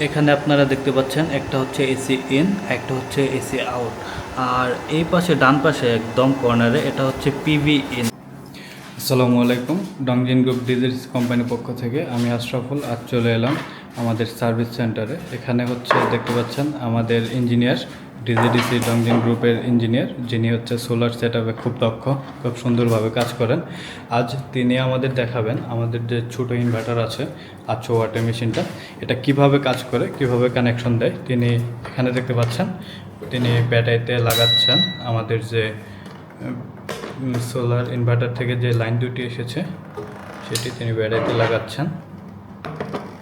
এখানে আপনারা দেখতে পাচ্ছেন একটা হচ্ছে এসি ইন, একটা হচ্ছে এসি আউট। আর এই পাশে ডান পাশে একদম কর্নারে এটা হচ্ছে পিভি ইন। আসসালামু আলাইকুম। ডংজিন গ্রুপ ডিজেলস কোম্পানির পক্ষ থেকে আমি আশরাফুল আজ চলে এলাম আমাদের সার্ভিস সেন্টারে। এখানে হচ্ছে দেখতে পাচ্ছেন আমাদের ইঞ্জিনিয়ার, ডিজিডিসি ডংজিন গ্রুপের ইঞ্জিনিয়ার, যিনি হচ্ছে সোলার সেটআপে খুব দক্ষ, খুব সুন্দরভাবে কাজ করেন। আজ তিনি আমাদের দেখাবেন আমাদের যে ছোটো ইনভার্টার আছে 800 ওয়াটের মেশিনটা, এটা কিভাবে কাজ করে, কিভাবে কানেকশন দেয়। তিনি এখানে দেখতে পাচ্ছেন তিনি ব্যাটারিতে লাগাচ্ছেন আমাদের যে সোলার ইনভার্টার থেকে যে লাইন দুটি এসেছে সেটি তিনি ব্যাটারিতে লাগাচ্ছেন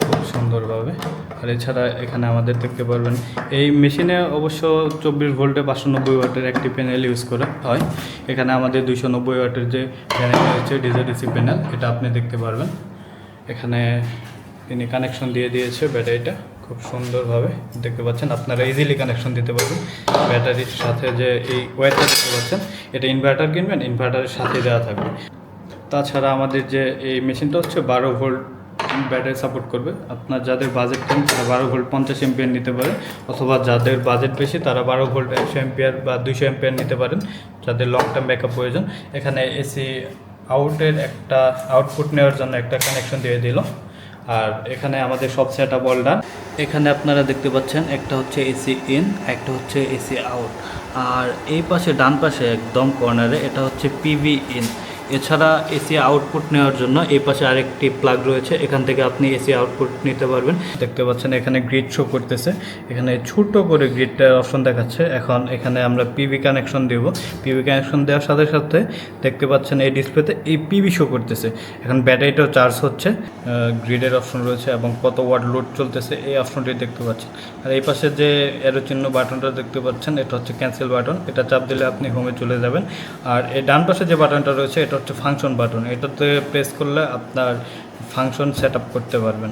খুব সুন্দরভাবে। আর এছাড়া এখানে আমাদের দেখতে পারবেন এই মেশিনে অবশ্য 24 ভোল্টে 590 ওয়াটের একটি প্যানেল ইউজ করা হয়। এখানে আমাদের 290 ওয়াটের যে প্যানেল রয়েছে ডিজিডিসি প্যানেল, এটা আপনি দেখতে পারবেন। এখানে তিনি কানেকশন দিয়ে দিয়েছে ব্যাটারিটা খুব সুন্দরভাবে দেখতে পাচ্ছেন। আপনারা ইজিলি কানেকশন দিতে পারবেন ব্যাটারির সাথে। যে এই ওয়্যারটা দেখতে পাচ্ছেন, এটা ইনভার্টার কিনবেন, ইনভার্টারের সাথে দেওয়া থাকবে। তাছাড়া আমাদের যে এই মেশিনটা হচ্ছে 12 ভোল্ট ব্যাটারি সাপোর্ট করবে। আপনার যাদের বাজেট কম তারা 12 ভোল্ট 50 এম্পিয়ার নিতে পারে, অথবা যাদের বাজেট বেশি তারা 12 ভোল্ট 100 এম্পিয়ার বা 200 এম্পিয়ার নিতে পারেন, যাদের লং টার্ম ব্যাকআপ প্রয়োজন। এখানে এসি আউটের একটা আউটপুট নেওয়ার জন্য একটা কানেকশন দিয়ে দিল। আর এখানে আমাদের সব সেট আপ অল ডান। এখানে আপনারা দেখতে পাচ্ছেন একটা হচ্ছে এসি ইন, একটা হচ্ছে এসি আউট। আর এই পাশে ডান পাশে একদম কর্নারে এটা হচ্ছে পিভি ইন। এছাড়া এসি আউটপুট নেওয়ার জন্য এই পাশে আরেকটি প্লাগ রয়েছে, এখান থেকে আপনি এসি আউটপুট নিতে পারবেন। দেখতে পাচ্ছেন এখানে গ্রিড শো করতেছে, এখানে ছোট করে গ্রিডটার অপশন দেখাচ্ছে। এখন এখানে আমরা পিভি কানেকশন দেব। পিভি কানেকশন দেওয়ার সাথে সাথে দেখতে পাচ্ছেন এই ডিসপ্লেতে এই পিভি শো করতেছে। এখন ব্যাটারিটাও চার্জ হচ্ছে, গ্রিডের অপশন রয়েছে এবং কত ওয়াট লোড চলতেছে এই অপশনটি দেখতে পাচ্ছেন। আর এই পাশে যে অ্যারো চিহ্ন বাটনটা দেখতে পাচ্ছেন, এটা হচ্ছে ক্যান্সেল বাটন, এটা চাপ দিলে আপনি হোমে চলে যাবেন। আর এই ডান পাশে যে বাটনটা রয়েছে এটা হচ্ছে ফাংশন বাটন, এটাতে প্রেস করলে আপনার ফাংশন সেট আপ করতে পারবেন।